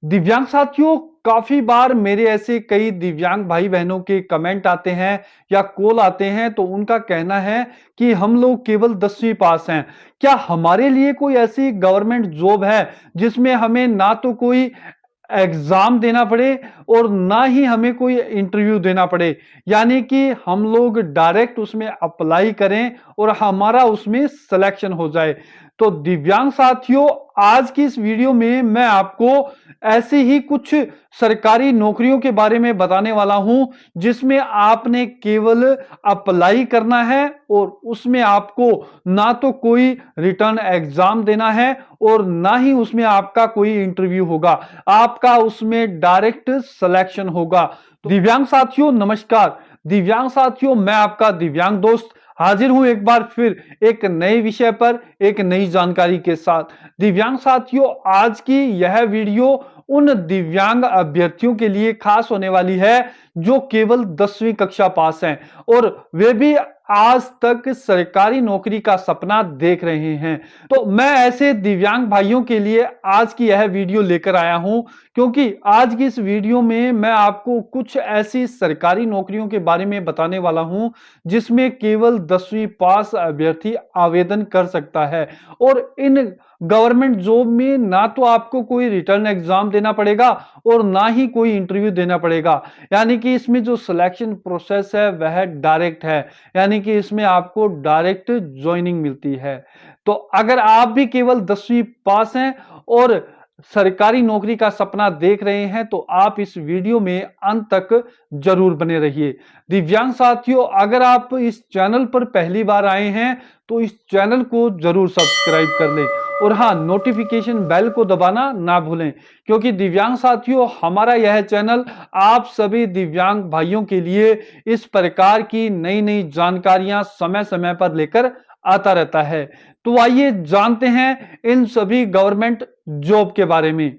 दिव्यांग साथियों, काफी बार मेरे ऐसे कई दिव्यांग भाई बहनों के कमेंट आते हैं या कॉल आते हैं तो उनका कहना है कि हम लोग केवल 10वीं पास हैं। क्या हमारे लिए कोई ऐसी गवर्नमेंट जॉब है जिसमें हमें ना तो कोई एग्जाम देना पड़े और ना ही हमें कोई इंटरव्यू देना पड़े, यानी कि हम लोग डायरेक्ट उसमें अप्लाई करें और हमारा उसमें सिलेक्शन हो जाए। तो दिव्यांग साथियों, आज की इस वीडियो में मैं आपको ऐसी ही कुछ सरकारी नौकरियों के बारे में बताने वाला हूं जिसमें आपने केवल अप्लाई करना है और उसमें आपको ना तो कोई रिटर्न एग्जाम देना है और ना ही उसमें आपका कोई इंटरव्यू होगा, आपका उसमें डायरेक्ट सिलेक्शन होगा। तो दिव्यांग साथियों नमस्कार। दिव्यांग साथियों, मैं आपका दिव्यांग दोस्त हाजिर हूं एक बार फिर एक नए विषय पर एक नई जानकारी के साथ। दिव्यांग साथियों, आज की यह वीडियो उन दिव्यांग अभ्यर्थियों के लिए खास होने वाली है जो केवल 10वीं कक्षा पास हैं और वे भी आज तक सरकारी नौकरी का सपना देख रहे हैं। तो मैं ऐसे दिव्यांग भाइयों के लिए आज की यह वीडियो लेकर आया हूं क्योंकि आज की इस वीडियो में मैं आपको कुछ ऐसी सरकारी नौकरियों के बारे में बताने वाला हूं जिसमें केवल 10वीं पास अभ्यर्थी आवेदन कर सकता है। और इन गवर्नमेंट जॉब में ना तो आपको कोई रिटर्न एग्जाम देना पड़ेगा और ना ही कोई इंटरव्यू देना पड़ेगा, यानी कि इसमें जो सिलेक्शन प्रोसेस है वह डायरेक्ट है, यानी कि इसमें आपको डायरेक्ट ज्वाइनिंग मिलती है। तो अगर आप भी केवल 10वीं पास हैं और सरकारी नौकरी का सपना देख रहे हैं तो आप इस वीडियो में अंत तक जरूर बने रहिए। दिव्यांग साथियों, अगर आप इस चैनल पर पहली बार आए हैं तो इस चैनल को जरूर सब्सक्राइब कर लें और हाँ, नोटिफिकेशन बेल को दबाना ना भूलें क्योंकि दिव्यांग साथियों, हमारा यह चैनल आप सभी दिव्यांग भाइयों के लिए इस प्रकार की नई नई जानकारियां समय समय पर लेकर आता रहता है। तो आइए जानते हैं इन सभी गवर्नमेंट जॉब के बारे में।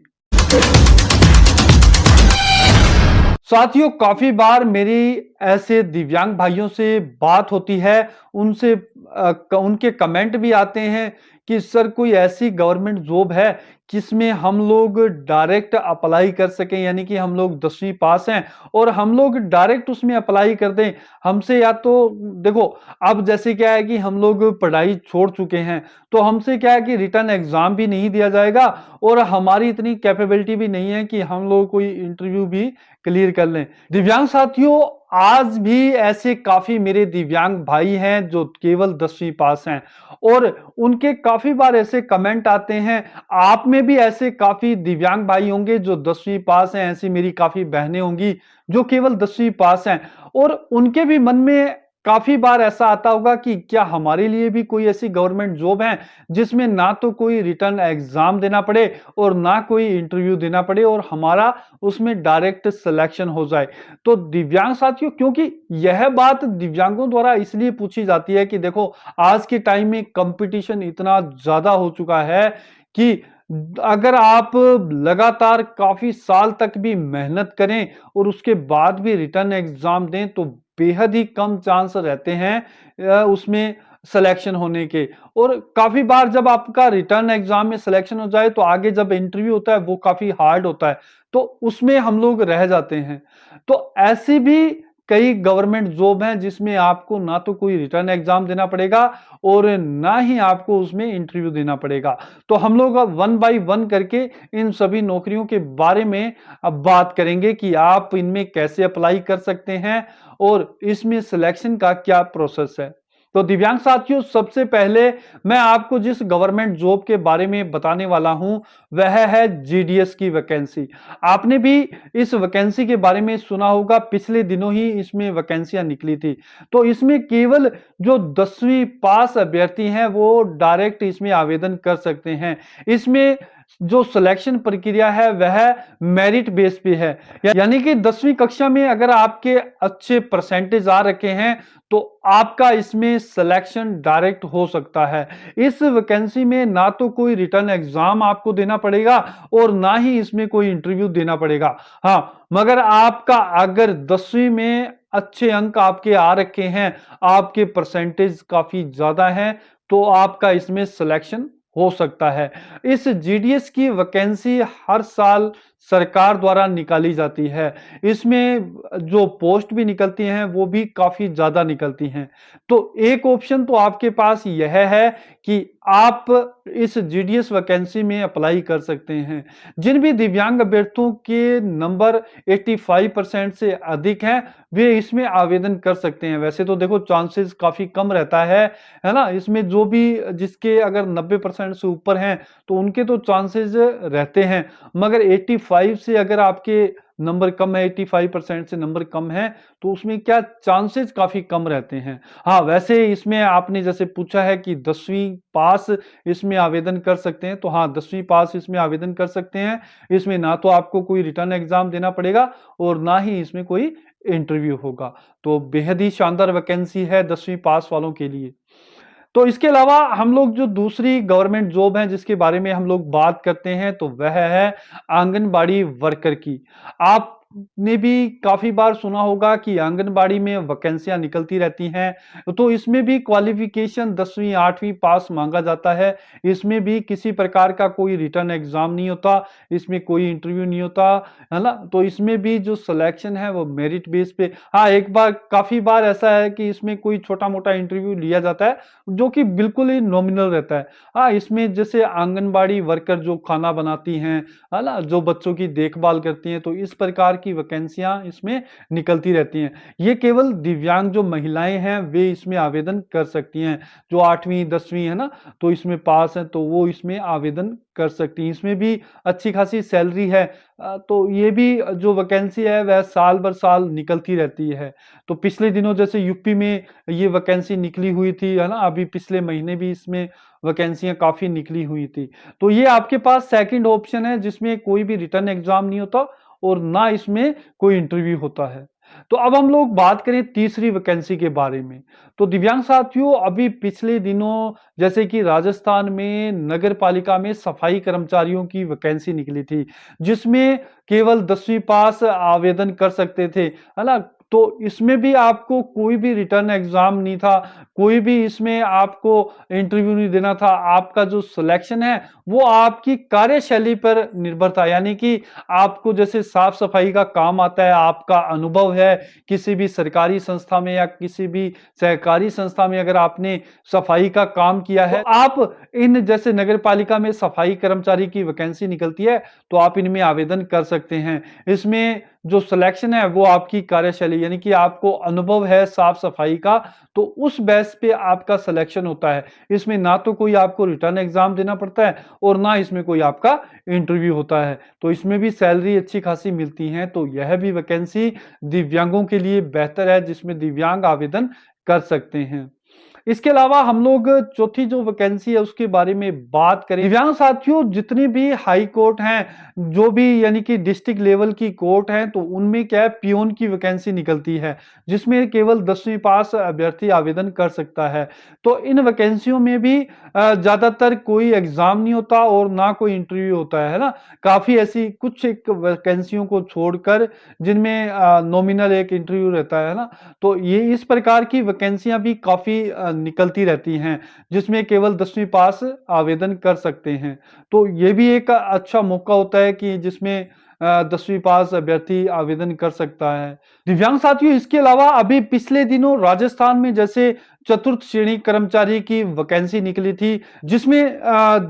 साथियों, काफी बार मेरी ऐसे दिव्यांग भाइयों से बात होती है, उनसे उनके कमेंट भी आते हैं कि सर कोई ऐसी गवर्नमेंट जॉब है जिसमें हम लोग डायरेक्ट अप्लाई कर सकें, यानी कि हम लोग 10वीं पास हैं और हम लोग डायरेक्ट उसमें अप्लाई कर दें। हमसे या तो देखो, अब जैसे क्या है कि हम लोग पढ़ाई छोड़ चुके हैं तो हमसे क्या है कि रिटर्न एग्जाम भी नहीं दिया जाएगा और हमारी इतनी कैपेबिलिटी भी नहीं है कि हम लोग कोई इंटरव्यू भी क्लियर कर लें। दिव्यांग साथियों, आज भी ऐसे काफी मेरे दिव्यांग भाई हैं जो केवल 10वीं पास हैं और उनके काफी बार ऐसे कमेंट आते हैं। आप में भी ऐसे काफी दिव्यांग भाई होंगे जो 10वीं पास हैं, ऐसी मेरी काफी बहनें होंगी जो केवल 10वीं पास हैं और उनके भी मन में काफी बार ऐसा आता होगा कि क्या हमारे लिए भी कोई ऐसी गवर्नमेंट जॉब है जिसमें ना तो कोई रिटर्न एग्जाम देना पड़े और ना कोई इंटरव्यू देना पड़े और हमारा उसमें डायरेक्ट सिलेक्शन हो जाए। तो दिव्यांग साथियों, क्योंकि यह बात दिव्यांगों द्वारा इसलिए पूछी जाती है कि देखो, आज के टाइम में कंपटीशन इतना ज्यादा हो चुका है कि अगर आप लगातार काफी साल तक भी मेहनत करें और उसके बाद भी रिटर्न एग्जाम दें तो बेहद ही कम चांस रहते हैं उसमें सिलेक्शन होने के। और काफी बार जब आपका रिटर्न एग्जाम में सिलेक्शन हो जाए तो आगे जब इंटरव्यू होता है वो काफी हार्ड होता है, तो उसमें हम लोग रह जाते हैं। तो ऐसी भी कई गवर्नमेंट जॉब हैं जिसमें आपको ना तो कोई रिटर्न एग्जाम देना पड़ेगा और ना ही आपको उसमें इंटरव्यू देना पड़ेगा। तो हम लोग अब वन बाय वन करके इन सभी नौकरियों के बारे में अब बात करेंगे कि आप इनमें कैसे अप्लाई कर सकते हैं और इसमें सिलेक्शन का क्या प्रोसेस है। तो दिव्यांग साथियों, सबसे पहले मैं आपको जिस गवर्नमेंट जॉब के बारे में बताने वाला हूं वह है जीडीएस की वैकेंसी। आपने भी इस वैकेंसी के बारे में सुना होगा, पिछले दिनों ही इसमें वैकेंसियां निकली थी। तो इसमें केवल जो 10वीं पास अभ्यर्थी हैं वो डायरेक्ट इसमें आवेदन कर सकते हैं। इसमें जो सिलेक्शन प्रक्रिया है वह मेरिट बेस पे है, यानी कि 10वीं कक्षा में अगर आपके अच्छे परसेंटेज आ रखे हैं तो आपका इसमें सिलेक्शन डायरेक्ट हो सकता है। इस वैकेंसी में ना तो कोई रिटर्न एग्जाम आपको देना पड़ेगा और ना ही इसमें कोई इंटरव्यू देना पड़ेगा। हाँ, मगर आपका अगर 10वीं में अच्छे अंक आपके आ रखे हैं, आपके परसेंटेज काफी ज्यादा हैं, तो आपका इसमें सिलेक्शन हो सकता है। इस जीडीएस की वैकेंसी हर साल सरकार द्वारा निकाली जाती है। इसमें जो पोस्ट भी निकलती हैं वो भी काफ़ी ज़्यादा निकलती हैं। तो एक ऑप्शन तो आपके पास यह है कि आप इस जीडीएस वैकेंसी में अप्लाई कर सकते हैं। जिन भी दिव्यांग अभ्यर्थियों के नंबर 85% से अधिक हैं, वे इसमें आवेदन कर सकते हैं। वैसे तो देखो चांसेस काफ़ी कम रहता है ना? इसमें जो भी जिसके अगर 90% से ऊपर हैं, तो उनके तो चांसेस रहते हैं। मगर 85 से अगर आपके नंबर कम है, 85% से नंबर कम है, तो उसमें क्या चांसेस काफ़ी कम रहते हैं। हाँ, वैसे इसमें आपने जैसे पूछा है कि 10वीं पास इसमें आवेदन कर सकते हैं, तो हाँ, 10वीं पास इसमें आवेदन कर सकते हैं। इसमें ना तो आपको कोई रिटर्न एग्ज़ाम देना पड़ेगा और ना ही इसमें कोई इंटरव्यू होगा। तो बेहद ही शानदार वैकेंसी है 10वीं पास वालों के लिए। तो इसके अलावा हम लोग जो दूसरी गवर्नमेंट जॉब है जिसके बारे में हम लोग बात करते हैं तो वह है आंगनबाड़ी वर्कर की। आपने भी काफ़ी बार सुना होगा कि आंगनबाड़ी में वैकेंसियाँ निकलती रहती हैं, तो इसमें भी क्वालिफ़िकेशन 10वीं 8वीं पास माँगा जाता है। इसमें भी किसी प्रकार का कोई रिटन एग्ज़ाम नहीं होता, इसमें कोई इंटरव्यू नहीं होता, है ना? तो इसमें भी जो सिलेक्शन है वो मेरिट बेस पे हाँ, एक बार काफ़ी बार ऐसा है कि इसमें कोई छोटा-मोटा इंटरव्यू लिया जाता है, जो कि बिल्कुल ही नॉमिनल रहता है। हाँ, इसमें जैसे आंगनबाड़ी वर्कर जो खाना बनाती हैं, है ना? जो बच्चों की देखभाल करती हैं, तो इस प्रकार की वैकेंसियाँ इसमें निकलती रहती हैं। ये केवल दिव्यांग जो महिलाएँ हैं, वे इसमें आवेदन कर सकती हैं। जो 8वीं 10वीं है ना, तो इसमें पास हैं, तो वो इसमें आवेदन कर सकती हैं। इसमें भी अच्छी खासी सैलरी है। तो ये भी जो वैकेंसी है, वह साल भर साल निकलती रहती है। तो पिछले दिनों जैसे यूपी में ये वैकेंसी निकली हुई थी, है ना? अभी पिछले महीने भी इसमें वैकेंसियाँ काफ़ी निकली हुई थी। तो ये आपके पास सेकंड ऑप्शन है जिसमें कोई भी रिटन एग्ज़ाम नहीं होता और ना इसमें कोई इंटरव्यू होता है। तो अब हम लोग बात करें तीसरी वैकेंसी के बारे में। तो दिव्यांग साथियों अभी पिछले दिनों जैसे कि राजस्थान में नगर पालिका में सफाई कर्मचारियों की वैकेंसी निकली थी, जिसमें केवल 10वीं पास आवेदन कर सकते थे, है ना? तो इसमें भी आपको कोई भी रिटर्न एग्ज़ाम नहीं था, कोई भी इसमें आपको इंटरव्यू नहीं देना था। आपका जो सिलेक्शन है, वो आपकी कार्यशैली पर निर्भर था। यानी कि आपको जैसे साफ-सफाई का काम आता है, आपका अनुभव है, किसी भी सरकारी संस्था में या किसी भी सहकारी संस्था में अगर आपने सफाई का काम किया है, तो आप इन जैसे नगर पालिका में सफाई कर्मचारी की वैकेंसी निकलती है, तो आप इनमें आवेदन कर सकते हैं। इसमें जो सिलेक्शन है वो आपकी कार्यशैली यानी कि आपको अनुभव है साफ-सफाई का, तो उस बेस पे आपका सिलेक्शन होता है। इसमें ना तो कोई आपको रिटर्न एग्ज़ाम देना पड़ता है और ना इसमें कोई आपका इंटरव्यू होता है। तो इसमें भी सैलरी अच्छी खासी मिलती है, तो यह भी वैकेंसी दिव्यांगों के लिए बेहतर है जिसमें दिव्यांग आवेदन कर सकते हैं। इसके अलावा हम लोग चौथी जो वैकेंसी है उसके बारे में बात करें। दिव्यांग साथियों जितनी भी हाई कोर्ट हैं, जो भी यानी कि डिस्ट्रिक्ट लेवल की कोर्ट हैं, तो उनमें क्या है पियोन की वैकेंसी निकलती है, जिसमें केवल 10वीं पास अभ्यर्थी आवेदन कर सकता है। तो इन वैकेंसियों में भी ज़्यादातर कोई एग्ज़ाम नहीं होता और ना कोई इंटरव्यू होता है ना? काफ़ी ऐसी कुछ एक वैकेंसियों को छोड़कर जिनमें नॉमिनल एक इंटरव्यू रहता है ना? तो ये इस प्रकार की वैकेंसियाँ भी काफ़ी निकलती रहती हैं, जिसमें केवल 10वीं पास आवेदन कर सकते हैं। तो ये भी एक अच्छा मौका होता है कि जिसमें 10वीं पास अभ्यर्थी आवेदन कर सकता है। दिव्यांग साथियों इसके अलावा अभी पिछले दिनों राजस्थान में जैसे चतुर्थ श्रेणी कर्मचारी की वैकेंसी निकली थी, जिसमें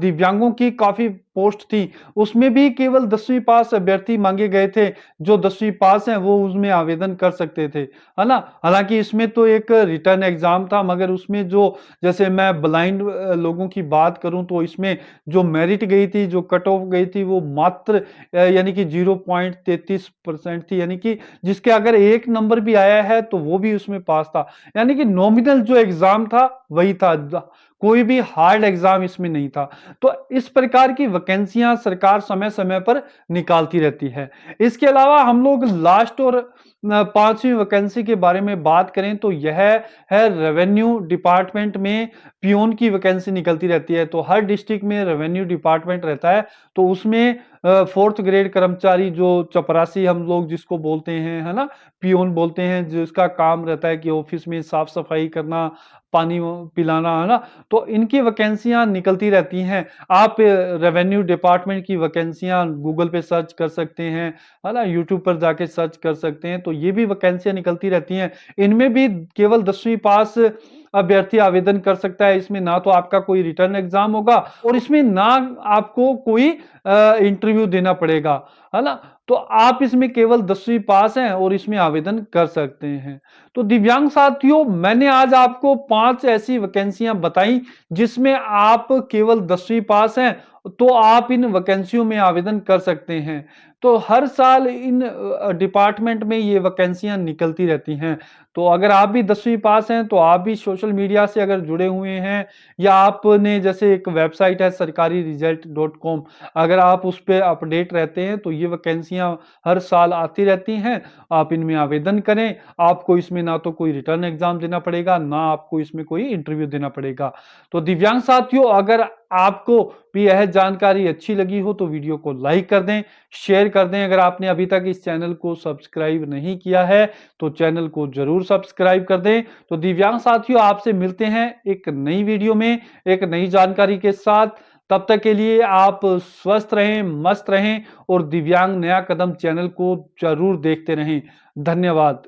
दिव्यांगों की काफ़ी पोस्ट थी। उसमें भी केवल 10वीं पास अभ्यर्थी माँगे गए थे, जो 10वीं पास हैं वो उसमें आवेदन कर सकते थे, है ना? हालाँकि इसमें तो एक रिटन एग्ज़ाम था मगर उसमें जो जैसे मैं ब्लाइंड लोगों की बात करूँ तो इसमें जो मेरिट गई थी, जो कट ऑफ गई थी वो मात्र यानी कि 0.33% थी यानी कि जिसके अगर 1 नंबर भी आया है तो वो भी उसमें पास था। यानी कि नॉमिनल जो एग्ज़ाम था वही था। कोई भी हार्ड एग्ज़ाम इसमें नहीं था। तो इस प्रकार की वैकेंसियाँ सरकार समय-समय पर निकालती रहती है। इसके अलावा हम लोग लास्ट और 5वीं वैकेंसी के बारे में बात करें तो यह है रेवेन्यू डिपार्टमेंट में पियोन की वैकेंसी निकलती रहती है। तो हर डिस्ट्रिक्ट में रेवेन्यू डिपार्टमेंट रहता है, तो उसमें 4th ग्रेड कर्मचारी जो चपरासी हम लोग जिसको बोलते हैं, है ना? पियून बोलते हैं, जिसका काम रहता है कि ऑफिस में साफ-सफाई करना, पानी पिलाना, है ना? तो इनकी वैकेंसियाँ निकलती रहती हैं। आप रेवेन्यू डिपार्टमेंट की वैकेंसियाँ गूगल पे सर्च कर सकते हैं, है ना? यूट्यूब पर जाके सर्च कर सकते हैं, तो ये भी वैकेंसियाँ निकलती रहती हैं। इनमें भी केवल 10वीं पास अभ्यर्थी आवेदन कर सकता है। इसमें ना तो आपका कोई रिटर्न एग्ज़ाम होगा और इसमें ना आपको कोई इंटरव्यू देना पड़ेगा, है ना? तो आप इसमें केवल 10वीं पास हैं और इसमें आवेदन कर सकते हैं। तो दिव्यांग साथियों, मैंने आज आपको 5 ऐसी वैकेंसियाँ बताई जिसमें आप केवल 10वीं पास हैं, तो आप इन वैकेंसियों में आवेदन कर सकते हैं। तो हर साल इन डिपार्टमेंट में ये वैकेंसियाँ निकलती रहती हैं। तो अगर आप भी 10वीं पास हैं, तो आप भी सोशल मीडिया से अगर जुड़े हुए हैं या आपने जैसे एक वेबसाइट है सरकारी रिजल्ट डॉट कॉम, अगर आप उस पे अपडेट रहते हैं, तो ये वैकेंसियाँ हर साल आती रहती हैं। आप इनमें आवेदन करें, आपको इसमें ना तो कोई रिटर्न एग्ज़ाम देना पड़ेगा, ना आपको इसमें कोई इंटरव्यू देना पड़ेगा। तो दिव्यांग साथियों, अगर आपको भी यह जानकारी अच्छी लगी हो तो वीडियो को लाइक कर दें, शेयर कर दें। अगर आपने अभी तक इस चैनल को सब्सक्राइब नहीं किया है, तो चैनल को ज़रूर सब्सक्राइब कर दें। तो दिव्यांग साथियों, आपसे मिलते हैं एक नई वीडियो में, एक नई जानकारी के साथ। तब तक के लिए आप स्वस्थ रहें, मस्त रहें और दिव्यांग नया कदम चैनल को ज़रूर देखते रहें। धन्यवाद।